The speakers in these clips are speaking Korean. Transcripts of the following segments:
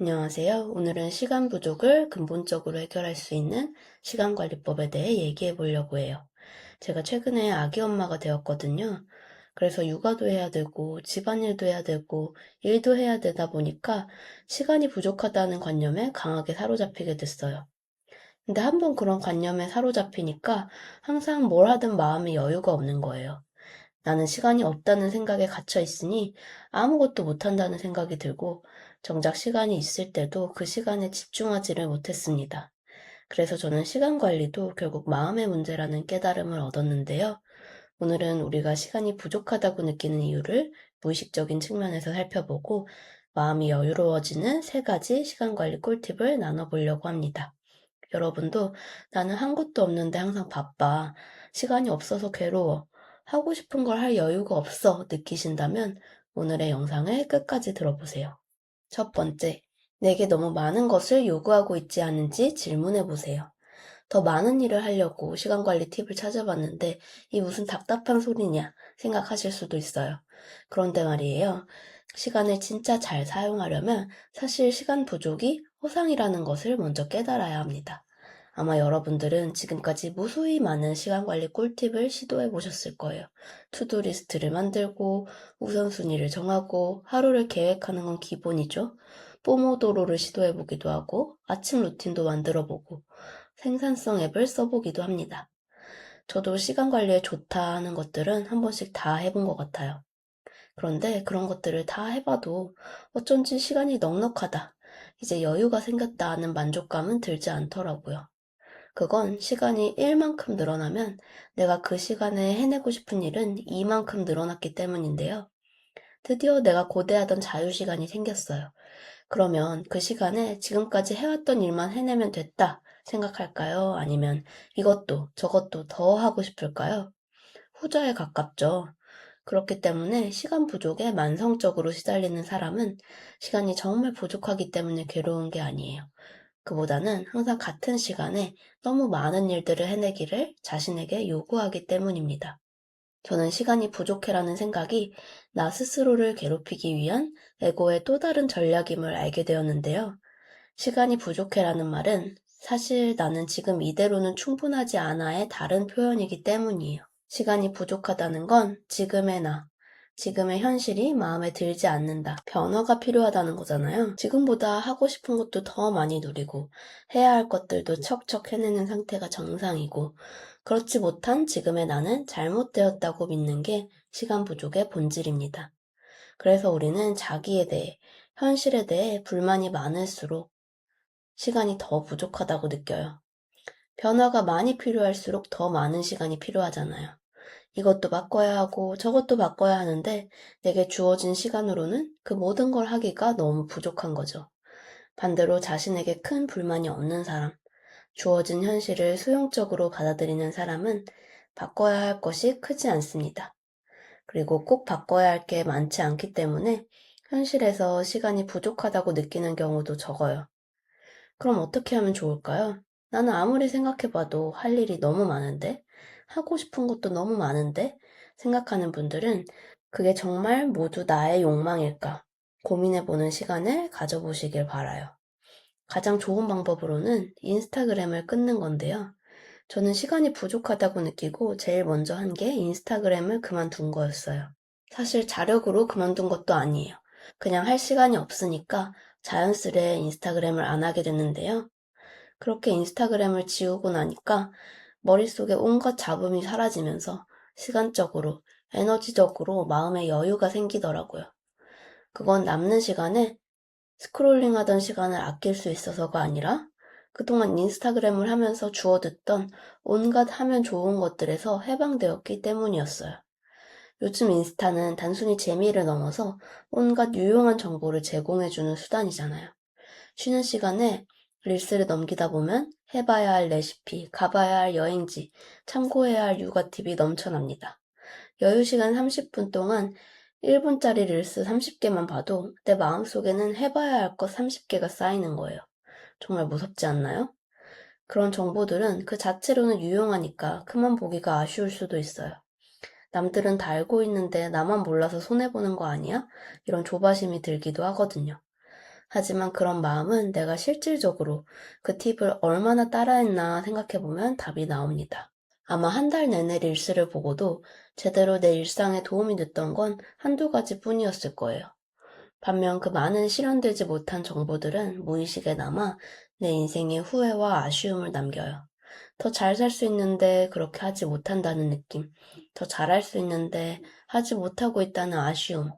안녕하세요. 오늘은 시간 부족을 근본적으로 해결할 수 있는 시간관리법에 대해 얘기해 보려고 해요. 제가 최근에 아기 엄마가 되었거든요. 그래서 육아도 해야 되고, 집안일도 해야 되고, 일도 해야 되다 보니까 시간이 부족하다는 관념에 강하게 사로잡히게 됐어요. 근데 한번 그런 관념에 사로잡히니까 항상 뭘 하든 마음에 여유가 없는 거예요. 나는 시간이 없다는 생각에 갇혀 있으니 아무것도 못한다는 생각이 들고 정작 시간이 있을 때도 그 시간에 집중하지를 못했습니다. 그래서 저는 시간 관리도 결국 마음의 문제라는 깨달음을 얻었는데요. 오늘은 우리가 시간이 부족하다고 느끼는 이유를 무의식적인 측면에서 살펴보고 마음이 여유로워지는 세 가지 시간 관리 꿀팁을 나눠보려고 합니다. 여러분도 나는 한 것도 없는데 항상 바빠. 시간이 없어서 괴로워. 하고 싶은 걸 할 여유가 없어 느끼신다면 오늘의 영상을 끝까지 들어보세요. 첫 번째, 내게 너무 많은 것을 요구하고 있지 않은지 질문해 보세요. 더 많은 일을 하려고 시간 관리 팁을 찾아봤는데 이 무슨 답답한 소리냐 생각하실 수도 있어요. 그런데 말이에요. 시간을 진짜 잘 사용하려면 사실 시간 부족이 허상이라는 것을 먼저 깨달아야 합니다. 아마 여러분들은 지금까지 무수히 많은 시간 관리 꿀팁을 시도해 보셨을 거예요. 투두 리스트를 만들고 우선순위를 정하고 하루를 계획하는 건 기본이죠. 포모도로를 시도해 보기도 하고 아침 루틴도 만들어 보고 생산성 앱을 써보기도 합니다. 저도 시간 관리에 좋다 하는 것들은 한 번씩 다 해본 것 같아요. 그런데 그런 것들을 다 해봐도 어쩐지 시간이 넉넉하다. 이제 여유가 생겼다 하는 만족감은 들지 않더라고요. 그건 시간이 1만큼 늘어나면 내가 그 시간에 해내고 싶은 일은 2만큼 늘어났기 때문인데요. 드디어 내가 고대하던 자유시간이 생겼어요. 그러면 그 시간에 지금까지 해왔던 일만 해내면 됐다 생각할까요? 아니면 이것도 저것도 더 하고 싶을까요? 후자에 가깝죠. 그렇기 때문에 시간 부족에 만성적으로 시달리는 사람은 시간이 정말 부족하기 때문에 괴로운 게 아니에요. 그보다는 항상 같은 시간에 너무 많은 일들을 해내기를 자신에게 요구하기 때문입니다. 저는 시간이 부족해라는 생각이 나 스스로를 괴롭히기 위한 에고의 또 다른 전략임을 알게 되었는데요. 시간이 부족해라는 말은 사실 나는 지금 이대로는 충분하지 않아의 다른 표현이기 때문이에요. 시간이 부족하다는 건 지금의 나, 지금의 현실이 마음에 들지 않는다. 변화가 필요하다는 거잖아요. 지금보다 하고 싶은 것도 더 많이 누리고 해야 할 것들도 척척 해내는 상태가 정상이고 그렇지 못한 지금의 나는 잘못되었다고 믿는 게 시간 부족의 본질입니다. 그래서 우리는 자기에 대해, 현실에 대해 불만이 많을수록 시간이 더 부족하다고 느껴요. 변화가 많이 필요할수록 더 많은 시간이 필요하잖아요. 이것도 바꿔야 하고 저것도 바꿔야 하는데 내게 주어진 시간으로는 그 모든 걸 하기가 너무 부족한 거죠. 반대로 자신에게 큰 불만이 없는 사람, 주어진 현실을 수용적으로 받아들이는 사람은 바꿔야 할 것이 크지 않습니다. 그리고 꼭 바꿔야 할 게 많지 않기 때문에 현실에서 시간이 부족하다고 느끼는 경우도 적어요. 그럼 어떻게 하면 좋을까요? 나는 아무리 생각해봐도 할 일이 너무 많은데, 하고 싶은 것도 너무 많은데, 생각하는 분들은 그게 정말 모두 나의 욕망일까? 고민해보는 시간을 가져보시길 바라요. 가장 좋은 방법으로는 인스타그램을 끊는 건데요. 저는 시간이 부족하다고 느끼고 제일 먼저 한 게 인스타그램을 그만둔 거였어요. 사실 자력으로 그만둔 것도 아니에요. 그냥 할 시간이 없으니까 자연스레 인스타그램을 안 하게 됐는데요. 그렇게 인스타그램을 지우고 나니까 머릿속에 온갖 잡음이 사라지면서 시간적으로, 에너지적으로 마음의 여유가 생기더라고요. 그건 남는 시간에 스크롤링 하던 시간을 아낄 수 있어서가 아니라 그동안 인스타그램을 하면서 주워듣던 온갖 하면 좋은 것들에서 해방되었기 때문이었어요. 요즘 인스타는 단순히 재미를 넘어서 온갖 유용한 정보를 제공해주는 수단이잖아요. 쉬는 시간에 릴스를 넘기다 보면 해봐야 할 레시피, 가봐야 할 여행지, 참고해야 할 육아 팁이 넘쳐납니다. 여유 시간 30분 동안 1분짜리 릴스 30개만 봐도 내 마음속에는 해봐야 할 것 30개가 쌓이는 거예요. 정말 무섭지 않나요? 그런 정보들은 그 자체로는 유용하니까 그만 보기가 아쉬울 수도 있어요. 남들은 다 알고 있는데 나만 몰라서 손해보는 거 아니야? 이런 조바심이 들기도 하거든요. 하지만 그런 마음은 내가 실질적으로 그 팁을 얼마나 따라했나 생각해보면 답이 나옵니다. 아마 한 달 내내 릴스를 보고도 제대로 내 일상에 도움이 됐던 건 한두 가지 뿐이었을 거예요. 반면 그 많은 실현되지 못한 정보들은 무의식에 남아 내 인생에 후회와 아쉬움을 남겨요. 더 잘 살 수 있는데 그렇게 하지 못한다는 느낌, 더 잘할 수 있는데 하지 못하고 있다는 아쉬움,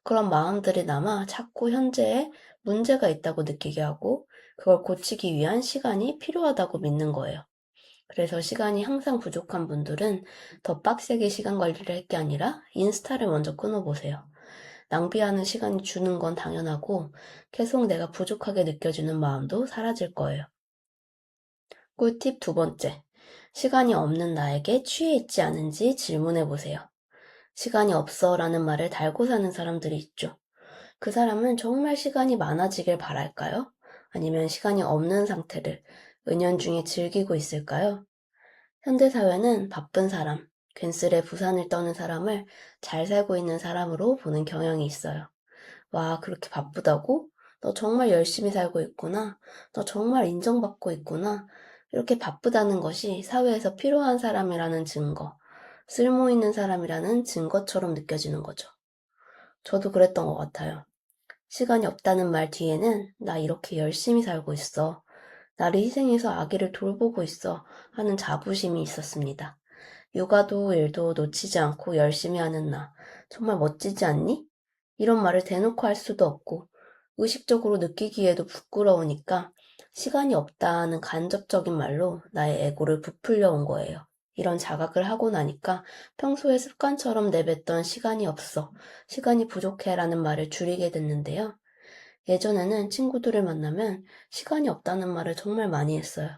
그런 마음들이 남아 자꾸 현재에 문제가 있다고 느끼게 하고 그걸 고치기 위한 시간이 필요하다고 믿는 거예요. 그래서 시간이 항상 부족한 분들은 더 빡세게 시간 관리를 할 게 아니라 인스타를 먼저 끊어보세요. 낭비하는 시간이 주는 건 당연하고 계속 내가 부족하게 느껴지는 마음도 사라질 거예요. 꿀팁 두 번째. 시간이 없는 나에게 취해 있지 않은지 질문해 보세요. 시간이 없어 라는 말을 달고 사는 사람들이 있죠. 그 사람은 정말 시간이 많아지길 바랄까요? 아니면 시간이 없는 상태를 은연중에 즐기고 있을까요? 현대사회는 바쁜 사람, 괜스레 부산을 떠는 사람을 잘 살고 있는 사람으로 보는 경향이 있어요. 와, 그렇게 바쁘다고? 너 정말 열심히 살고 있구나. 너 정말 인정받고 있구나. 이렇게 바쁘다는 것이 사회에서 필요한 사람이라는 증거, 쓸모 있는 사람이라는 증거처럼 느껴지는 거죠. 저도 그랬던 것 같아요. 시간이 없다는 말 뒤에는 나 이렇게 열심히 살고 있어. 나를 희생해서 아기를 돌보고 있어. 하는 자부심이 있었습니다. 육아도 일도 놓치지 않고 열심히 하는 나. 정말 멋지지 않니? 이런 말을 대놓고 할 수도 없고 의식적으로 느끼기에도 부끄러우니까 시간이 없다는 간접적인 말로 나의 에고를 부풀려 온 거예요. 이런 자각을 하고 나니까 평소에 습관처럼 내뱉던 시간이 없어, 시간이 부족해라는 말을 줄이게 됐는데요. 예전에는 친구들을 만나면 시간이 없다는 말을 정말 많이 했어요.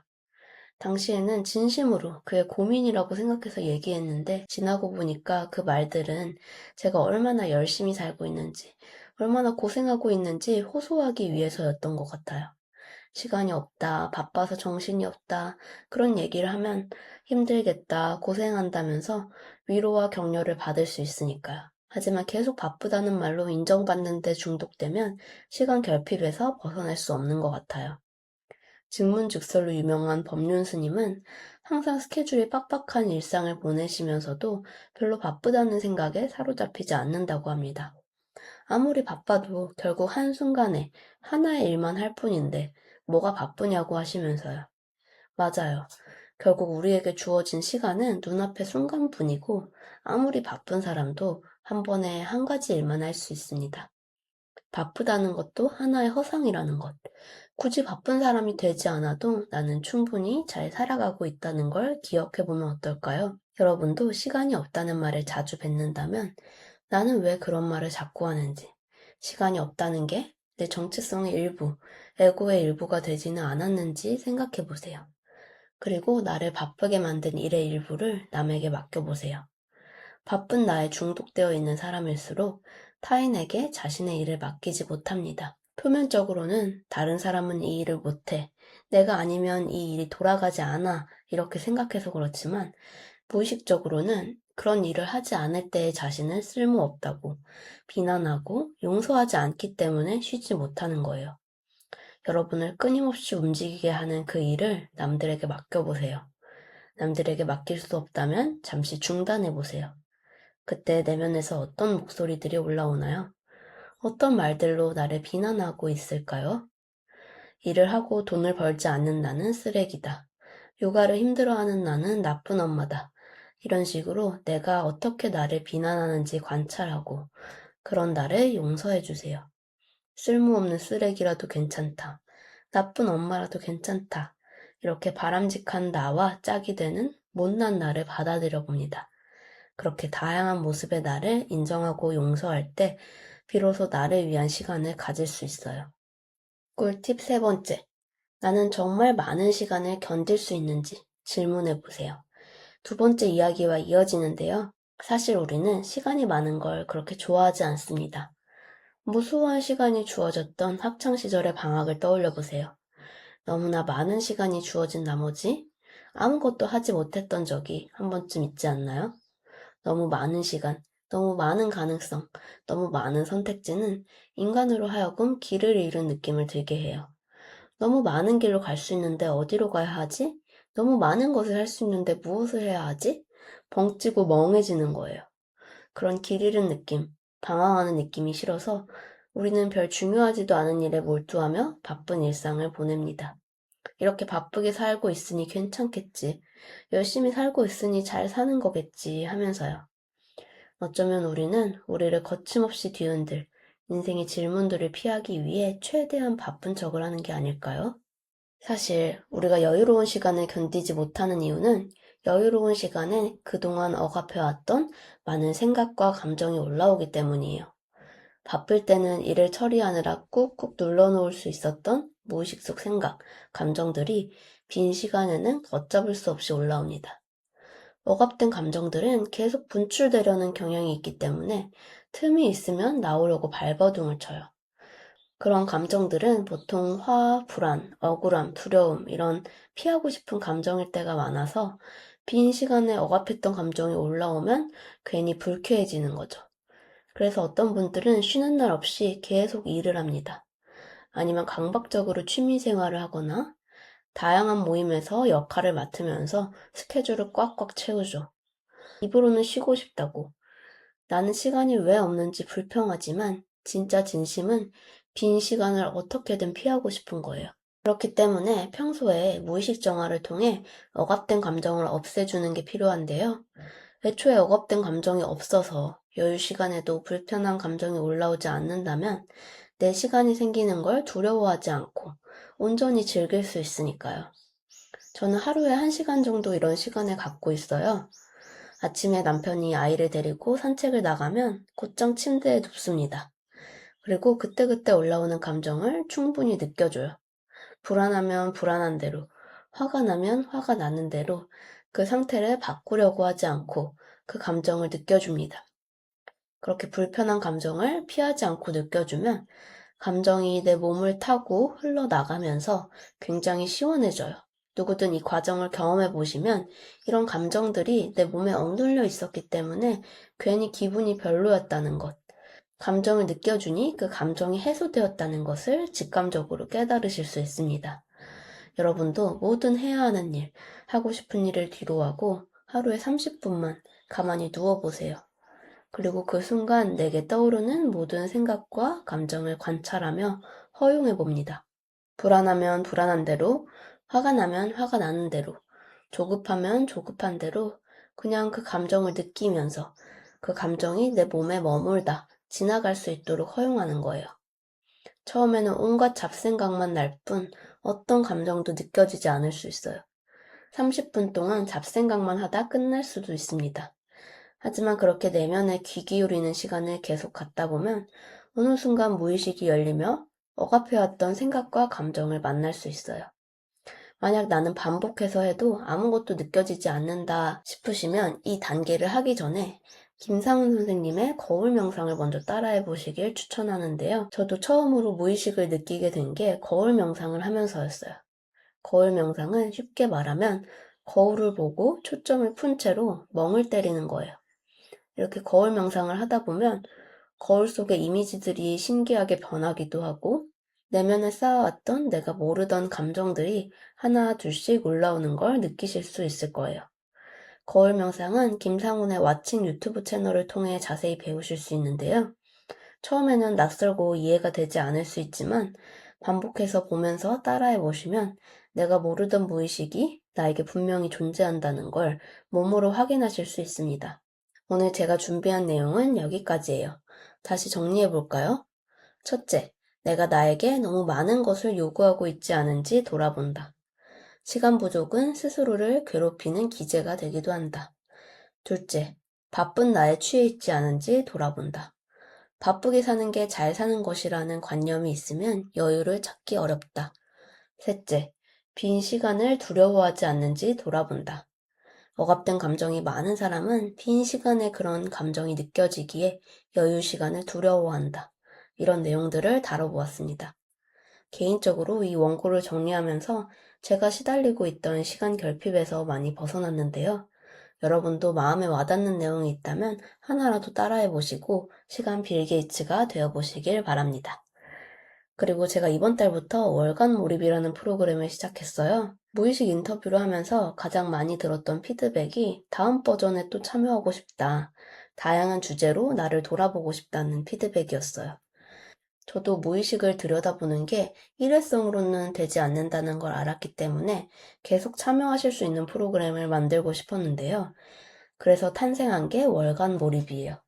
당시에는 진심으로 그의 고민이라고 생각해서 얘기했는데 지나고 보니까 그 말들은 제가 얼마나 열심히 살고 있는지, 얼마나 고생하고 있는지 호소하기 위해서였던 것 같아요. 시간이 없다, 바빠서 정신이 없다, 그런 얘기를 하면 힘들겠다, 고생한다면서 위로와 격려를 받을 수 있으니까요. 하지만 계속 바쁘다는 말로 인정받는 데 중독되면 시간 결핍에서 벗어날 수 없는 것 같아요. 증문즉설로 유명한 법륜 스님은 항상 스케줄이 빡빡한 일상을 보내시면서도 별로 바쁘다는 생각에 사로잡히지 않는다고 합니다. 아무리 바빠도 결국 한순간에 하나의 일만 할 뿐인데 뭐가 바쁘냐고 하시면서요. 맞아요. 결국 우리에게 주어진 시간은 눈앞의 순간뿐이고 아무리 바쁜 사람도 한 번에 한 가지 일만 할 수 있습니다. 바쁘다는 것도 하나의 허상이라는 것. 굳이 바쁜 사람이 되지 않아도 나는 충분히 잘 살아가고 있다는 걸 기억해보면 어떨까요? 여러분도 시간이 없다는 말을 자주 뱉는다면 나는 왜 그런 말을 자꾸 하는지, 시간이 없다는 게 내 정체성의 일부, 에고의 일부가 되지는 않았는지 생각해보세요. 그리고 나를 바쁘게 만든 일의 일부를 남에게 맡겨보세요. 바쁜 나에 중독되어 있는 사람일수록 타인에게 자신의 일을 맡기지 못합니다. 표면적으로는 다른 사람은 이 일을 못해, 내가 아니면 이 일이 돌아가지 않아, 이렇게 생각해서 그렇지만 무의식적으로는 그런 일을 하지 않을 때의 자신을 쓸모없다고 비난하고 용서하지 않기 때문에 쉬지 못하는 거예요. 여러분을 끊임없이 움직이게 하는 그 일을 남들에게 맡겨보세요. 남들에게 맡길 수 없다면 잠시 중단해보세요. 그때 내면에서 어떤 목소리들이 올라오나요? 어떤 말들로 나를 비난하고 있을까요? 일을 하고 돈을 벌지 않는 나는 쓰레기다. 육아를 힘들어하는 나는 나쁜 엄마다. 이런 식으로 내가 어떻게 나를 비난하는지 관찰하고 그런 나를 용서해주세요. 쓸모없는 쓰레기라도 괜찮다. 나쁜 엄마라도 괜찮다. 이렇게 바람직한 나와 짝이 되는 못난 나를 받아들여 봅니다. 그렇게 다양한 모습의 나를 인정하고 용서할 때 비로소 나를 위한 시간을 가질 수 있어요. 꿀팁 세 번째. 나는 정말 많은 시간을 견딜 수 있는지 질문해 보세요. 두 번째 이야기와 이어지는데요. 사실 우리는 시간이 많은 걸 그렇게 좋아하지 않습니다. 무수한 시간이 주어졌던 학창시절의 방학을 떠올려 보세요. 너무나 많은 시간이 주어진 나머지 아무것도 하지 못했던 적이 한 번쯤 있지 않나요? 너무 많은 시간, 너무 많은 가능성, 너무 많은 선택지는 인간으로 하여금 길을 잃은 느낌을 들게 해요. 너무 많은 길로 갈 수 있는데 어디로 가야 하지? 너무 많은 것을 할 수 있는데 무엇을 해야 하지? 벙찌고 멍해지는 거예요. 그런 길 잃은 느낌, 방황하는 느낌이 싫어서 우리는 별 중요하지도 않은 일에 몰두하며 바쁜 일상을 보냅니다. 이렇게 바쁘게 살고 있으니 괜찮겠지. 열심히 살고 있으니 잘 사는 거겠지 하면서요. 어쩌면 우리는 우리를 거침없이 뒤흔들 인생의 질문들을 피하기 위해 최대한 바쁜 척을 하는 게 아닐까요? 사실 우리가 여유로운 시간을 견디지 못하는 이유는 여유로운 시간에 그동안 억압해왔던 많은 생각과 감정이 올라오기 때문이에요. 바쁠 때는 일을 처리하느라 꾹꾹 눌러놓을 수 있었던 무의식 속 생각, 감정들이 빈 시간에는 걷잡을 수 없이 올라옵니다. 억압된 감정들은 계속 분출되려는 경향이 있기 때문에 틈이 있으면 나오려고 발버둥을 쳐요. 그런 감정들은 보통 화, 불안, 억울함, 두려움 이런 피하고 싶은 감정일 때가 많아서 빈 시간에 억압했던 감정이 올라오면 괜히 불쾌해지는 거죠. 그래서 어떤 분들은 쉬는 날 없이 계속 일을 합니다. 아니면 강박적으로 취미 생활을 하거나 다양한 모임에서 역할을 맡으면서 스케줄을 꽉꽉 채우죠. 입으로는 쉬고 싶다고. 나는 시간이 왜 없는지 불평하지만 진짜 진심은 빈 시간을 어떻게든 피하고 싶은 거예요. 그렇기 때문에 평소에 무의식 정화를 통해 억압된 감정을 없애주는 게 필요한데요. 애초에 억압된 감정이 없어서 여유 시간에도 불편한 감정이 올라오지 않는다면 내 시간이 생기는 걸 두려워하지 않고 온전히 즐길 수 있으니까요. 저는 하루에 1시간 정도 이런 시간을 갖고 있어요. 아침에 남편이 아이를 데리고 산책을 나가면 곧장 침대에 눕습니다. 그리고 그때그때 올라오는 감정을 충분히 느껴줘요. 불안하면 불안한 대로, 화가 나면 화가 나는 대로 그 상태를 바꾸려고 하지 않고 그 감정을 느껴줍니다. 그렇게 불편한 감정을 피하지 않고 느껴주면 감정이 내 몸을 타고 흘러나가면서 굉장히 시원해져요. 누구든 이 과정을 경험해 보시면 이런 감정들이 내 몸에 억눌려 있었기 때문에 괜히 기분이 별로였다는 것, 감정을 느껴주니 그 감정이 해소되었다는 것을 직감적으로 깨달으실 수 있습니다. 여러분도 뭐든 해야 하는 일, 하고 싶은 일을 뒤로하고 하루에 30분만 가만히 누워보세요. 그리고 그 순간 내게 떠오르는 모든 생각과 감정을 관찰하며 허용해 봅니다. 불안하면 불안한 대로, 화가 나면 화가 나는 대로, 조급하면 조급한 대로 그냥 그 감정을 느끼면서 그 감정이 내 몸에 머물다 지나갈 수 있도록 허용하는 거예요. 처음에는 온갖 잡생각만 날 뿐 어떤 감정도 느껴지지 않을 수 있어요. 30분 동안 잡생각만 하다 끝날 수도 있습니다. 하지만 그렇게 내면에 귀 기울이는 시간을 계속 갖다 보면 어느 순간 무의식이 열리며 억압해왔던 생각과 감정을 만날 수 있어요. 만약 나는 반복해서 해도 아무것도 느껴지지 않는다 싶으시면 이 단계를 하기 전에 김상훈 선생님의 거울 명상을 먼저 따라해 보시길 추천하는데요. 저도 처음으로 무의식을 느끼게 된 게 거울 명상을 하면서였어요. 거울 명상은 쉽게 말하면 거울을 보고 초점을 푼 채로 멍을 때리는 거예요. 이렇게 거울 명상을 하다 보면 거울 속의 이미지들이 신기하게 변하기도 하고 내면에 쌓아왔던 내가 모르던 감정들이 하나 둘씩 올라오는 걸 느끼실 수 있을 거예요. 거울 명상은 김상훈의 왓칭 유튜브 채널을 통해 자세히 배우실 수 있는데요. 처음에는 낯설고 이해가 되지 않을 수 있지만 반복해서 보면서 따라해 보시면 내가 모르던 무의식이 나에게 분명히 존재한다는 걸 몸으로 확인하실 수 있습니다. 오늘 제가 준비한 내용은 여기까지예요. 다시 정리해 볼까요? 첫째, 내가 나에게 너무 많은 것을 요구하고 있지 않은지 돌아본다. 시간 부족은 스스로를 괴롭히는 기제가 되기도 한다. 둘째, 바쁜 나에 취해 있지 않은지 돌아본다. 바쁘게 사는 게 잘 사는 것이라는 관념이 있으면 여유를 찾기 어렵다. 셋째, 빈 시간을 두려워하지 않는지 돌아본다. 억압된 감정이 많은 사람은 빈 시간에 그런 감정이 느껴지기에 여유 시간을 두려워한다. 이런 내용들을 다뤄보았습니다. 개인적으로 이 원고를 정리하면서 제가 시달리고 있던 시간 결핍에서 많이 벗어났는데요. 여러분도 마음에 와닿는 내용이 있다면 하나라도 따라해 보시고 시간 빌 게이츠가 되어 보시길 바랍니다. 그리고 제가 이번 달부터 월간 몰입이라는 프로그램을 시작했어요. 무의식 인터뷰를 하면서 가장 많이 들었던 피드백이 다음 버전에 또 참여하고 싶다. 다양한 주제로 나를 돌아보고 싶다는 피드백이었어요. 저도 무의식을 들여다보는 게 일회성으로는 되지 않는다는 걸 알았기 때문에 계속 참여하실 수 있는 프로그램을 만들고 싶었는데요. 그래서 탄생한 게 월간 몰입이에요.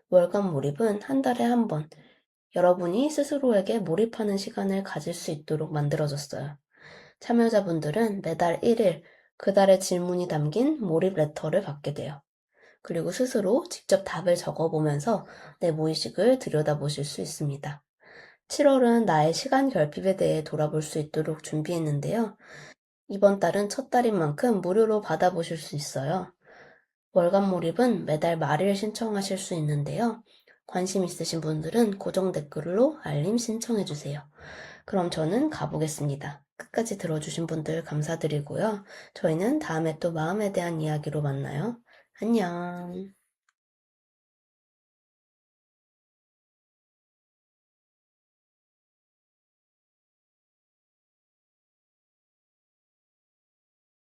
월간 몰입은 한 달에 한 번, 여러분이 스스로에게 몰입하는 시간을 가질 수 있도록 만들어졌어요. 참여자분들은 매달 1일 그 달의 질문이 담긴 몰입 레터를 받게 돼요. 그리고 스스로 직접 답을 적어보면서 내 무의식을 들여다보실 수 있습니다. 7월은 나의 시간 결핍에 대해 돌아볼 수 있도록 준비했는데요. 이번 달은 첫 달인 만큼 무료로 받아보실 수 있어요. 월간 몰입은 매달 말일 신청하실 수 있는데요. 관심 있으신 분들은 고정 댓글로 알림 신청해주세요. 그럼 저는 가보겠습니다. 끝까지 들어주신 분들 감사드리고요. 저희는 다음에 또 마음에 대한 이야기로 만나요. 안녕.